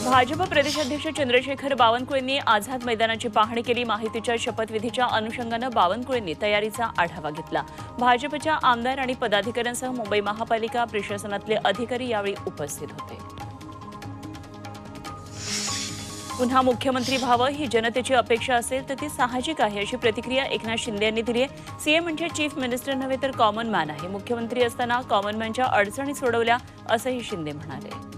भाजप प्रदेशाध्यक्ष चंद्रशेखर बावनकुळेंनी आझाद मैदानाची पाहणी केली। माहितीच्या शपथविधीच्या अनुषंगानं बावनकुळेंनी तयारीचा आढावा घेतला। भाजपच्या आमदार आणि पदाधिकाऱ्यांसह मुंबई महापालिका प्रशासनातले अधिकारी यावेळी उपस्थित होते। पुन्हा मुख्यमंत्री व्हावं ही जनतेची अपेक्षा असेल तर ती साहजिक आहे, अशी प्रतिक्रिया एकनाथ शिंदे यांनी दिली आहे। सीएम म्हणजे चीफ मिनिस्टर नव्हे तर कॉमन मॅन आहे। मुख्यमंत्री असताना कॉमन मॅनच्या अडचणी सोडवल्या असंही शिंदे म्हणाले।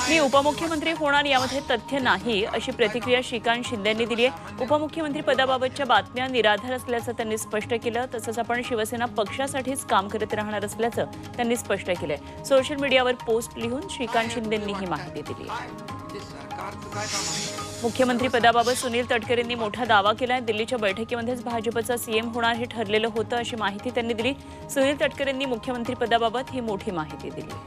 मी उपमुख्यमंत्री होणार यामध्ये तथ्य नाही, अशी प्रतिक्रिया श्रीकांत शिंदे यांनी दिली आहे। उपमुख्यमंत्री पदाबाबतच्या बातम्या निराधार असल्याचं त्यांनी स्पष्ट केलं। तसंच आपण शिवसेना पक्षासाठीच काम करत राहणार असल्याचं त्यांनी स्पष्ट केलंय। सोशल मीडियावर पोस्ट लिहून श्रीकांत शिंदेंनी ही माहिती दिली। मुख्यमंत्री पदाबाबत सुनील तटकरेंनी मोठा दावा केलाय। दिल्लीच्या बैठकीमध्येच भाजपचा सीएम होणार हे ठरलेलं होतं, अशी माहिती त्यांनी दिली। सुनील तटकरेंनी मुख्यमंत्री पदाबाबत ही मोठी माहिती दिली।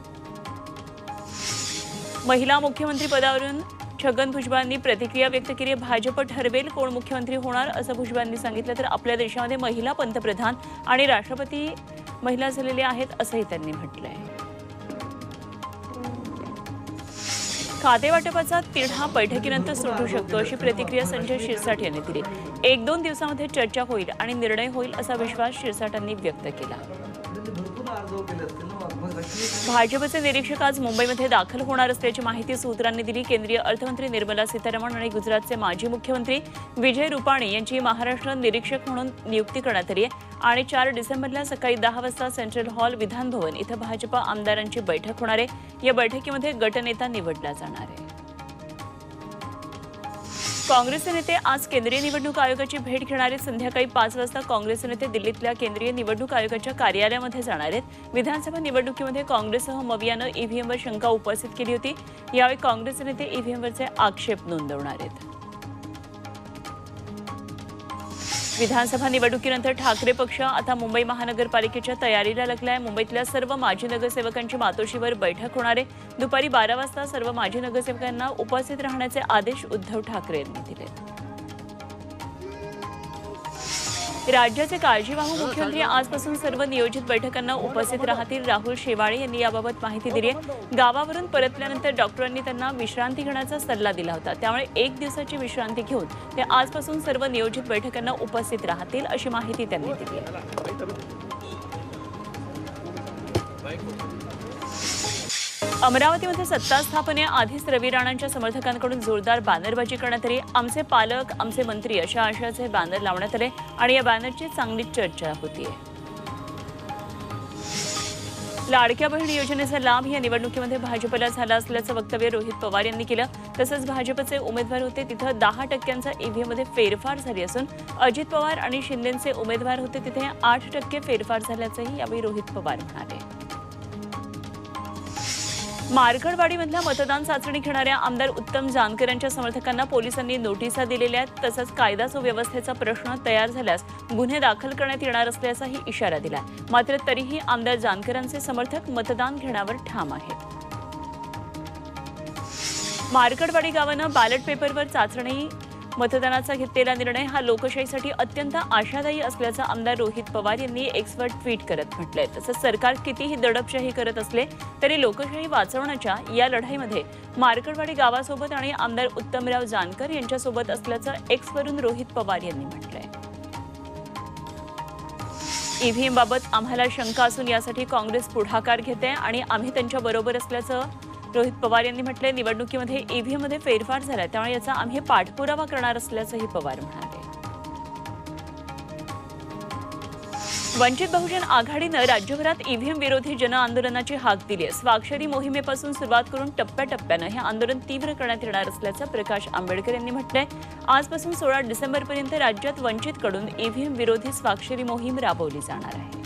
महिला मुख्यमंत्री पदावरून छगन भुजबळांनी प्रतिक्रिया व्यक्त केली। भाजप ठरवेल कोण मुख्यमंत्री होणार असं भुजबळांनी सांगितलं। तर आपल्या देशामध्ये महिला पंतप्रधान आणि राष्ट्रपती महिला झालेल्या आहेत असंही त्यांनी म्हटलंय। खातेवाटपाचा तिढा बैठकीनंतर सुटू शकतो, अशी प्रतिक्रिया संजय शिरसाट यांनी दिली। 1-2 दिवसांमध्ये चर्चा होईल आणि निर्णय होईल असा विश्वास शिरसाटांनी व्यक्त केला। भाजपचे निरीक्षक आज मुंबईमध्ये दाखल होणार असल्याची माहिती सूत्रांनी दिली। केंद्रीय अर्थमंत्री निर्मला सीतारामन आणि गुजरातचे माजी मुख्यमंत्री विजय रुपाणी यांची महाराष्ट्र निरीक्षक म्हणून नियुक्ती करण्यात आली आहे आणि 4 डिसेंबरला सकाळी 10 वाजता सेंट्रल हॉल विधान भवन इथं भाजप आमदारांची बैठक होणार आहे। या बैठकीमध्ये गटनेता निवडला जाणार आहे। काँग्रेसचे नेते आज केंद्रीय निवडणूक आयोगाची भेट घेणार आहेत। संध्याकाळी 5 वाजता काँग्रेसचे नेते दिल्लीतल्या केंद्रीय निवडणूक आयोगाच्या कार्यालयामध्ये जाणार आहेत। विधानसभा निवडणुकीमध्ये काँग्रेससह मवियानं ईव्हीएमवर शंका उपस्थित केली होती। यावेळी काँग्रेसचे नेते ईव्हीएमवरचे आक्षेप नोंदवणार आहेत। विधानसभा निवडणुकीनंतर ठाकरे पक्ष आता मुंबई महानगरपालिकेच्या तयारीला लागलाय। मुंबईतल्या सर्व माजी नगरसेवकांची मातोश्रीवर बैठक होणार आहे। दुपारी 12 वाजता सर्व माजी नगरसेवकांना उपस्थित राहण्याचे आदेश उद्धव ठाकरे यांनी दिले। राज्याचे काळजीवाहू मुख्यमंत्री आजपासून सर्व नियोजित बैठकांना उपस्थित राहतील। राहुल शेवाळे यांनी याबाबत माहिती दिली आहे। गावावरून परतल्यानंतर डॉक्टरांनी त्यांना विश्रांती घेण्याचा सल्ला दिला होता, त्यामुळे 1 दिवसाची विश्रांती घेऊन ते आजपासून सर्व नियोजित बैठकांना उपस्थित राहतील, अशी माहिती त्यांनी दिली आहे। अमरावतीमध्ये सत्ता स्थापनेआधीच रवी राणांच्या समर्थकांकडून जोरदार बॅनरबाजी करण्यात आली। आमचे पालक, आमचे मंत्री अशा आशयाचे बॅनर लावण्यात आले आणि या बॅनरची चांगलीच चर्चा होतीये। लाडक्या बहीण योजनेचा लाभ या निवडणुकीमध्ये भाजपला झाला असल्याचं वक्तव्य रोहित पवार यांनी केलं। तसंच भाजपचे उमेदवार होते तिथं 10% ईव्हीएममध्ये फेरफार झाली असून अजित पवार आणि शिंदेचे उमेदवार होते तिथे 8% फेरफार झाल्याचंही यावेळी रोहित पवार म्हणाले। मार्कडवाडीमधल्या मतदान चाचणी घेणाऱ्या आमदार उत्तम जानकर यांच्या समर्थकांना पोलिसांनी नोटिसा दिलेल्या आहेत। तसंच कायदा सुव्यवस्थेचा प्रश्न तयार झाल्यास गुन्हे दाखल करण्यात येणार असल्याचाही इशारा दिलाय। मात्र तरीही आमदार जानकरांचे समर्थक मतदान घेण्यावर ठाम आहेत। मार्कडवाडी गावानं बॅलेट पेपरवर चाचणी मतदानाचा घेतलेला निर्णय हा लोकशाहीसाठी अत्यंत आशादायी असल्याचं आमदार रोहित पवार यांनी एक्सवर ट्विट करत म्हटलंय। तसंच सरकार कितीही दडपशाही करत असले तरी लोकशाही वाचवण्याच्या या लढाईमध्ये मार्कडवाडी गावासोबत आणि आमदार उत्तमराव जानकर यांच्यासोबत असल्याचं एक्सवरून रोहित पवार यांनी म्हटलंय। ईव्हीएम बाबत आम्हाला शंका असून यासाठी काँग्रेस पुढाकार घेते आणि आम्ही त्यांच्या बरोबर असल्याचं रोहित पवार यांनी म्हटलंय। निवडणुकीमध्ये ईव्हीएममध्ये फेरफार झाला, त्यामुळे याचा आम्ही पाठपुरावा करणार असल्याचंही पवार म्हणाले। वंचित बहुजन आघाडीनं राज्यभरात ईव्हीएम विरोधी जनआंदोलनाची हाक दिली आहे। स्वाक्षरी मोहिमेपासून सुरुवात करून टप्प्याटप्प्यानं हे आंदोलन तीव्र करण्यात येणार असल्याचं प्रकाश आंबेडकर यांनी म्हटलंय। आजपासून 16 डिसेंबरपर्यंत राज्यात वंचितकडून ईव्हीएम विरोधी स्वाक्षरी मोहीम राबवली जाणार आहे।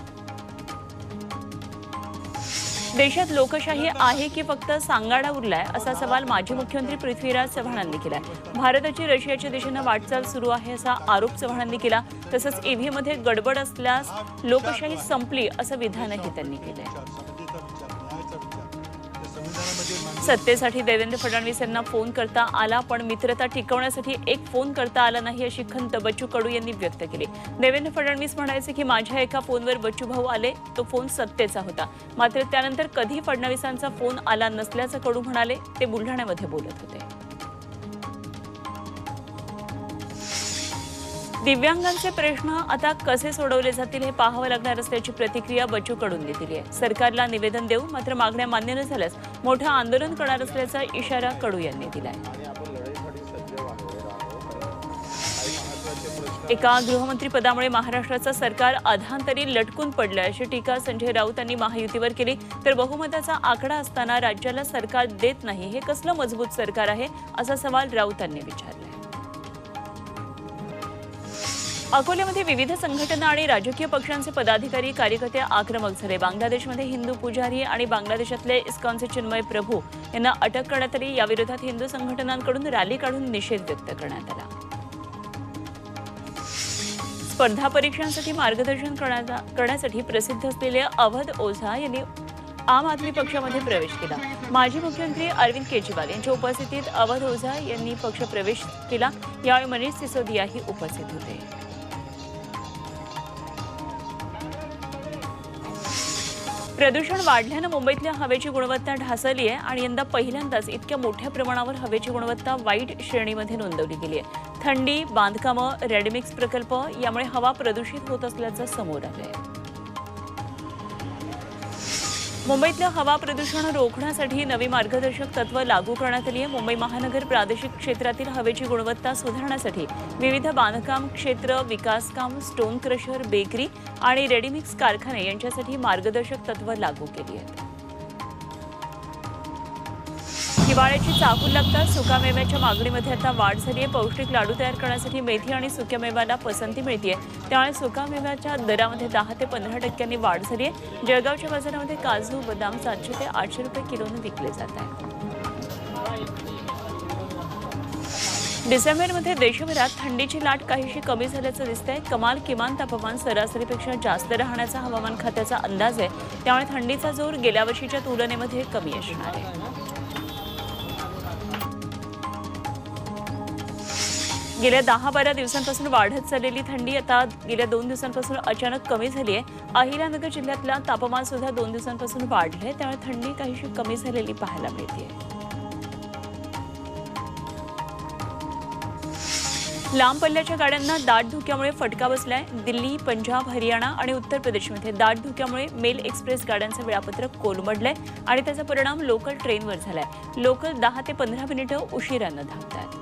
देशात लोकशाही आहे की फक्त सांगाडा उरलाय, असा सवाल माजी मुख्यमंत्री पृथ्वीराज चव्हाणांनी केलाय। भारताची रशियाच्या दिशेने वाटचाल सुरू आहे असा आरोप चव्हाणांनी केला। तसंच ईव्हीएममध्ये गडबड असल्यास लोकशाही संपली असं विधानही त्यांनी केलंय। सत्तेसाठी देवेंद्र फडणवीस यांना फोन करता आला, पण मित्रता टिकवण्यासाठी एक फोन करता आला नाही, अशी खंत बच्चू कडू यांनी व्यक्त केली. देवेंद्र फडणवीस म्हणायचे की माझ्या एका फोनवर बच्चू भाऊ आले, तो फोन सत्तेचा होता. मात्र त्यानंतर कधी फडणवीसांचा फोन आला नसल्याचं कडू म्हणाले. ते बुलढाण्यामध्ये बोलत होते. दिव्यांगांचे प्रश्न आता कसे सोडवले जातील हे पाहावं लागणार असल्याची प्रतिक्रिया बच्चू कडूंनी दिली आहे. सरकारला निवेदन देऊ, मात्र मागण्या मान्य न झाल्यास मोठं आंदोलन करणार असल्याचा इशारा कडू यांनी दिलाय. एका गृहमंत्री पदामुळे महाराष्ट्राचं सरकार अधांतरी लटकून पडलं, अशी टीका संजय राऊत यांनी महायुतीवर केली. तर बहुमताचा आकडा असताना राज्याला सरकार देत नाही, हे कसलं मजबूत सरकार आहे, असा सवाल राऊत यांनी विचारला. अकोल्यामध्ये विविध संघटना आणि राजकीय पक्षांचे पदाधिकारी कार्यकर्ते आक्रमक झाले. बांगलादेशमध्ये हिंदू पुजारी आणि बांगलादेशातले इस्कॉनचे चिन्मय प्रभू यांना अटक करण्यात आली. याविरोधात हिंदू संघटनांकडून रॅली काढून निषेध व्यक्त करण्यात आला. स्पर्धा परीक्षांसाठी मार्गदर्शन करण्यासाठी प्रसिद्ध असलेले अवध ओझा यांनी आम आदमी पक्षामध्ये प्रवेश केला. माजी मुख्यमंत्री अरविंद केजरीवाल यांच्या उपस्थितीत अवध ओझा यांनी पक्ष प्रवेश केला. यावेळी मनीष सिसोदियाही उपस्थित होते. प्रदूषण वाढल्यानं मुंबईतल्या हवेची गुणवत्ता ढासळली आहे आणि यंदा पहिल्यांदाच इतक्या मोठ्या प्रमाणावर हवेची गुणवत्ता वाईट श्रेणीमध्ये नोंदवली गेली आहे. थंडी, बांधकामं, रेडमिक्स प्रकल्प यामुळे हवा प्रदूषित होत असल्याचं समोर आलंय. मुंबईतलं हवा प्रदूषण रोखण्यासाठी नवी मार्गदर्शक तत्व लागू करण्यात आली आहे. मुंबई महानगर प्रादेशिक क्षेत्रातील हवेची गुणवत्ता सुधारण्यासाठी विविध बांधकाम क्षेत्र, विकासकाम, स्टोन क्रशर, बेकरी आणि रेडीमिक्स कारखाने यांच्यासाठी मार्गदर्शक तत्व लागू केली आहेत. हिवाळ्याची चाहूल लागताच सुकामेव्याच्या मागणीमध्ये आता वाढ झाली आहे. पौष्टिक लाडू तयार करण्यासाठी मेथी आणि सुक्यामेव्याला पसंती मिळते. त्यामुळे सुकामेव्याच्या दरामध्ये 10 ते 15% वाढ झाली आहे. जळगावच्या बाजारामध्ये काजू, बदाम 700 ते 800 रुपये किलोने विकले जात आहे. डिसेंबरमध्ये देशभरात थंडीची लाट काहीशी कमी झाल्याचं दिसतंय. कमाल किमान तापमान सरासरीपेक्षा जास्त राहण्याचा हवामान खात्याचा अंदाज आहे. त्यामुळे थंडीचा जोर गेल्या वर्षीच्या तुलनेमध्ये कमी असणार आहे. गेल्या 10-12 दिवसांपासून वाढत चाललेली थंडी आता गेल्या 2 दिवसांपासून अचानक कमी झाली आहे. अहिल्यानगर जिल्ह्यातलं तापमान सुद्धा 2 दिवसांपासून वाढलंय. त्यामुळे थंडी काहीशी कमी झालेली पाहायला मिळते. लांब पल्ल्याच्या गाड्यांना दाट धुक्यामुळे फटका बसलाय. दिल्ली, पंजाब, हरियाणा आणि उत्तर प्रदेशमध्ये दाट धुक्यामुळे मेल एक्सप्रेस गाड्यांचं वेळापत्रक कोलमडलंय आणि त्याचा परिणाम लोकल ट्रेनवर झालाय. लोकल 10 ते 15 मिनिटं उशिरानं धावतात.